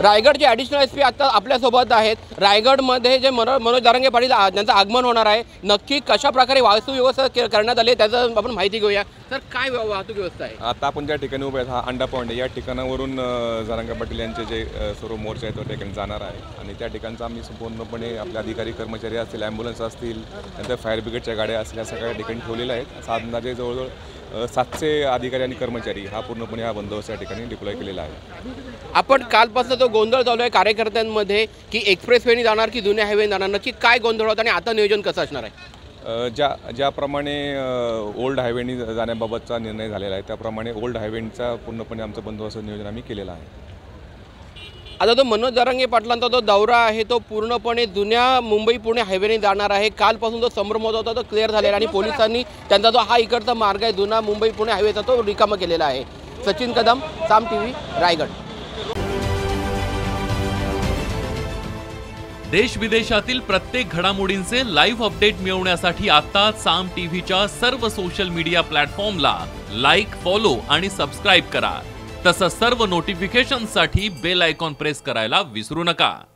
रायगडचे additional S P आता आपल्यासोबत आहेत। रायगडमध्ये जे मनोज जरांगे पाटील यांचं आगमन होणार आहे, नक्की कशा प्रकारे वाहतूक व्यवस्था करण्यात आली त्याचं आपण माहिती घेऊया। तर काय वाहतूक व्यवस्था आहे? आता आपण ज्या ठिकाणी उभे आहेत हा अंडा पॉइंट आहे, या ठिकाणावरून जरांगे पाटील यांचे जे सर्व मोर्चे आहेत त्या ठिकाणी जाणार आहे आणि त्या ठिकाणचा आम्ही संपूर्णपणे आपले अधिकारी कर्मचारी असतील, ॲम्ब्युलन्स असतील, नंतर फायर ब्रिगेडच्या गाड्या असतील, या सगळ्या ठिकाणी ठेवलेल्या आहेत। अंदाजे जवळजवळ 700 अधिकारी आणि कर्मचारी हा पूर्णपणे हा बंदोबस्त या ठिकाणी डिप्लॉय केलेला आहे। आपण कालपासून तो गोंधळ चालू आहे कार्यकर्त्यांमध्ये की एक्सप्रेसवेने जाणार की जुन्या हायवेने जाणार, नक्की काय गोंधळ होता आणि आता नियोजन कसं असणार आहे? ज्याप्रमाणे ओल्ड हायवेनी जाण्याबाबतचा निर्णय झालेला आहे त्याप्रमाणे ओल्ड हायवेचा पूर्णपणे आमचं बंदोबस्त नियोजन आम्ही केलेलं आहे। आता तो मनोज जरांगे पाटलांचा तो दौरा आहे तो पूर्णपणे जुन्या मुंबई पुणे हायवेने जाणार आहे। कालपासून जो संभ्रम होता तो क्लिअर झालेला आणि पोलिसांनी त्यांचा जो हा इकडचा मार्ग आहे जुना मुंबई पुणे हायवेचा तो रिकामा केलेला आहे। सचिन कदम, साम टीव्ही, रायगड। देश विदेशातील प्रत्येक घडामोडींचे लाईव्ह अपडेट मिळवण्यासाठी आता साम टीव्हीच्या सर्व सोशल मीडिया प्लॅटफॉर्मला लाईक, फॉलो आणि सबस्क्राईब करा। तसंच सर्व नोटिफिकेशनसाठी बेल आयकॉन प्रेस करायला विसरू नका।